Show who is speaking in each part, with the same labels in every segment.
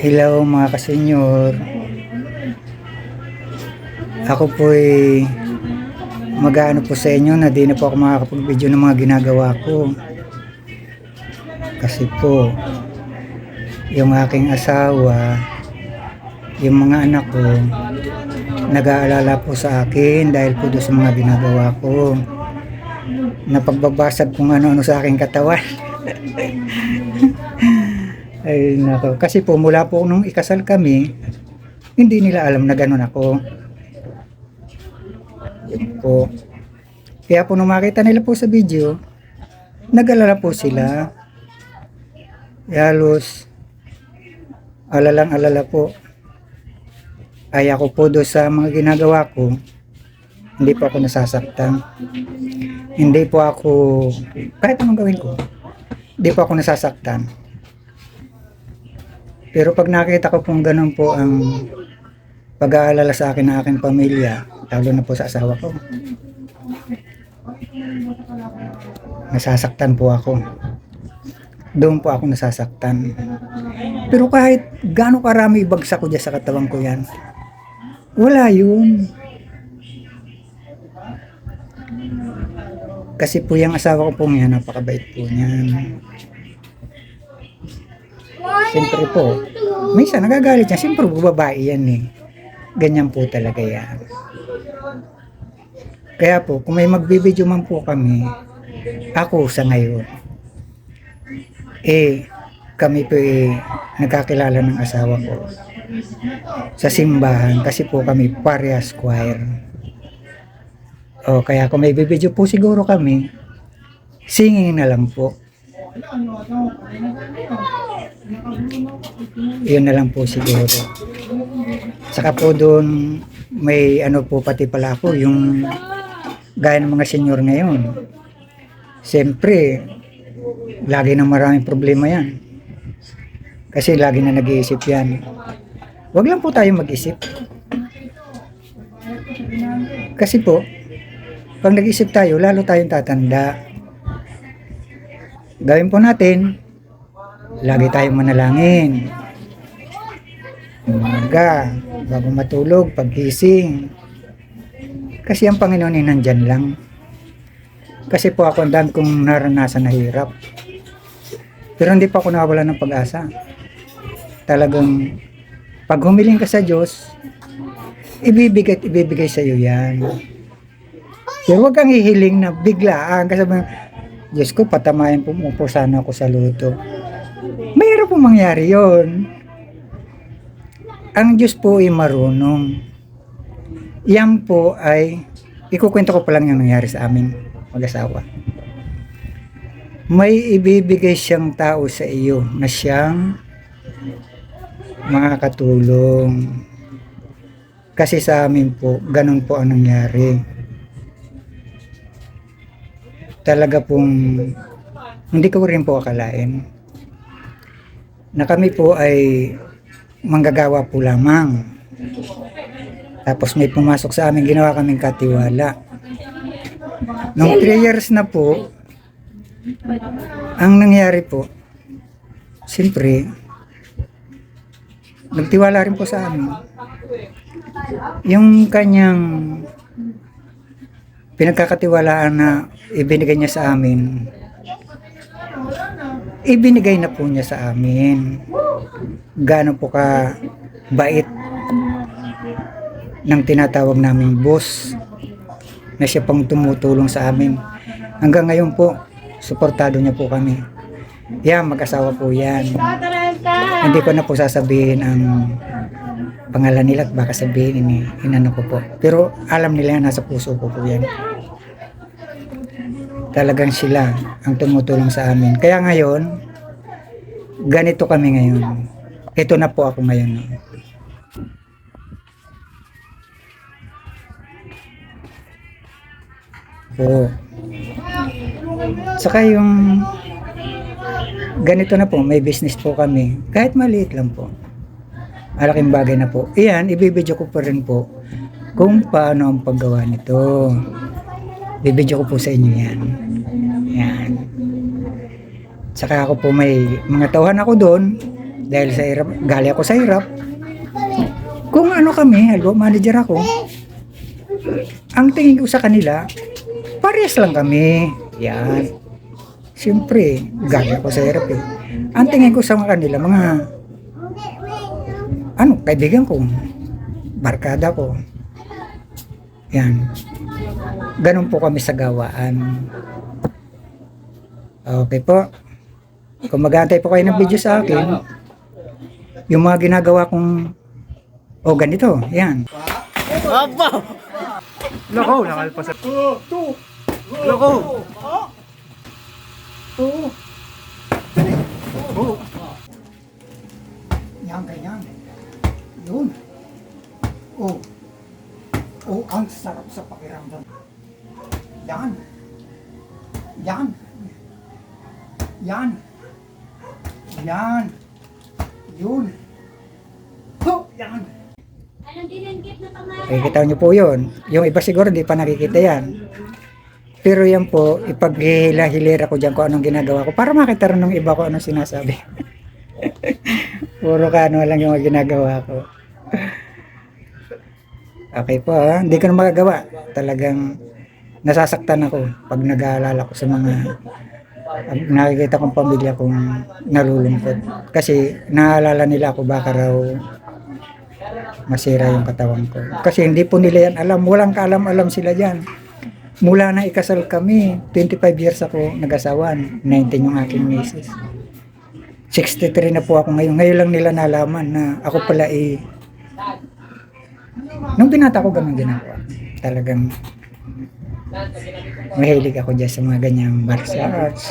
Speaker 1: Hello mga kasenyor. Ako po ay mag-aano po sa inyo na di na po ako makakapag-video ng mga ginagawa ko. Kasi po, yung aking asawa, yung mga anak ko, nag-aalala po sa akin dahil po doon sa mga ginagawa ko. Napagbabasag kung ano-ano sa aking katawan. Ay nako, kasi po mula po nung ikasal kami, hindi nila alam na ganun ako. Yun po. Kaya po nung makita nila po sa video, nag-alala po sila. Halos alalang alala po. Ay ako po doon sa mga ginagawa ko, hindi po ako nasasaktan. Hindi po ako, kahit anong gawin ko, hindi po ako nasasaktan. Pero pag nakita ko pong ganun po ang pag-aalala sa akin ng aking pamilya, lalo na po sa asawa ko, nasasaktan po ako. Doon po ako nasasaktan. Pero kahit gaano karami ibagsak ko dyan sa katawan ko yan, wala yun. Kasi po yung asawa ko po yan, napakabait po niyan. Siyempre po, minsan nagagalit niya. Siyempre babae yan eh. Ganyan po talaga yan. Kaya po, kung may magbibideo man po kami, ako sa ngayon, kami po nagkakilala ng asawa ko sa simbahan kasi po kami parehas choir. Kaya kung may bibideo po siguro kami, singing na lang po. Yun na lang po siguro. Saka po doon may ano po pati pala ako yung gaya ng mga senyor ngayon. Siyempre lagi na maraming problema yan. Kasi lagi na nag-iisip yan. Wag lang po tayo mag-isip. Kasi po pag nag-isip tayo, lalo tayong tatanda. Gawin po natin, lagi tayong manalangin. Umaga, bago matulog, paggising. Kasi ang Panginoon ay nandyan lang. Kasi po ako ang dami kong naranasan na hirap. Pero hindi pa ako nawawalan ng pag-asa. Talagang, pag humiling ka sa Diyos, ibibigay sa iyo yan. Pero huwag kang hihiling na biglaan. Kasi Diyos ko, patamayan po mo po sana ako sa luto. Mayroon po mangyari yon. Ang Diyos po ay marunong. Yan po ay, ikukwento ko pa lang yung nangyari sa amin mag-asawa. May ibibigay siyang tao sa iyo na siyang makakatulong. Kasi sa amin po, ganun po ang nangyari. Talaga pong hindi ko rin po akalain na kami po ay manggagawa po lamang. Tapos may pumasok sa amin, ginawa kaming katiwala. Nung 3 years na po, ang nangyari po, siyempre, nagtiwala rin po sa amin. Yung kanyang pinagkakatiwalaan na ibinigay niya sa amin, ibinigay na po niya sa amin. Gaano po ka bait ng tinatawag naming boss na siya pang tumutulong sa amin. Hanggang ngayon po, suportado niya po kami. Yan, mag-asawa po yan. Hindi ko na po sasabihin ang pangalan nila at baka sabihin inano ko po. Pero alam nila yan, nasa puso ko po yan. Talagang sila ang tumutulong sa amin. Kaya ngayon, ganito kami ngayon. Ito na po ako ngayon. Po. Saka yung ganito na po, may business po kami. Kahit maliit lang po. Malaking bagay na po. Iyan, ibibidyo ko pa rin po kung paano ang paggawa nito. Bibidyo ko po sa inyo yan. Yan. Saka ako po may mga tauhan ako doon dahil sa hirap, gali ako sa hirap. Kung ano kami, manager ako, ang tingin ko sa kanila, parehas lang kami. Yan. Siyempre, gali ako sa hirap eh. Ang tingin ko sa kanila, mga kaibigan ko, barkada ko. Yan. Ganun po kami sa gawaan. Okay po. Kung mag-aantay po kayo ng video sa akin, yung mga ginagawa kong ganito, yan.
Speaker 2: Aba! Loko, nakalpas sa... Loko!
Speaker 1: Yan, ganyan. Yun. Ang sarap sa pakiramdam. Yan. Yan. Yan. Yan. Yun. Yan. Nakikita nyo po yun. Yung iba siguro hindi pa nakikita yan. Pero yan po, ipaghihila-hilera ko dyan kung anong ginagawa ko para makita rin ng iba ko anong sinasabi. Puro kano lang yung ginagawa ko. Okay po ha, hindi ko na magagawa. Talagang nasasaktan ako pag nag-aalala ko sa mga nakikita kong pamilya kong nalulungkot. Kasi naalala nila ako baka raw masira yung katawan ko. Kasi hindi po nila yan alam. Walang kaalam-alam sila dyan. Mula na ikasal kami, 25 years ako nag-asawan. 19 yung aking misis. 63 na po ako ngayon. Ngayon lang nila nalaman na ako pala nung binata ko ganun ginagawa. Talagang mahilig ako dyan sa mga ganyang martial arts.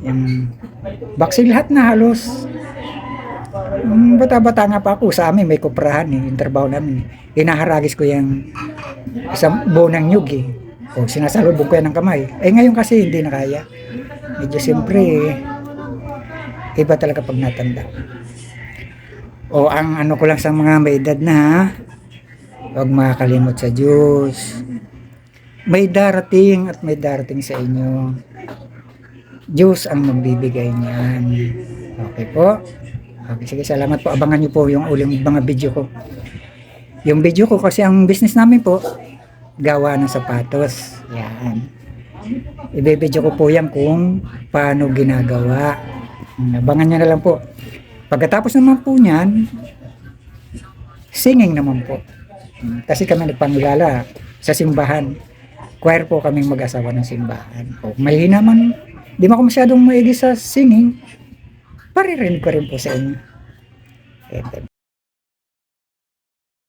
Speaker 1: Yung boxing lahat na halos. Bata-bata nga pa ako, sa amin may kuprahan yung trabaho namin. Hinaharagis ko yung isang buo ng nyug o sinasalubong ko yan ng kamay. Ngayon kasi hindi na kaya. Medyo siyempre iba talaga pag natanda. Ang ano ko lang sa mga may edad na, huwag makakalimot sa Diyos. May darating at may darating sa inyo. Diyos ang magbibigay niyan. Okay po? Okay, sige, salamat po. Abangan niyo po yung uling mga video ko. Yung video ko kasi ang business namin po, gawa ng sapatos. Yan. Ibibidyo ko po yan kung paano ginagawa. Abangan niyo na lang po. Pagkatapos naman po niyan, singing naman po. Kasi kami nagpangilala sa simbahan. Choir po kaming mag-asawa ng simbahan. May naman, di mo ako masyadong maigi sa singing, paririnig ko rin po sa inyo.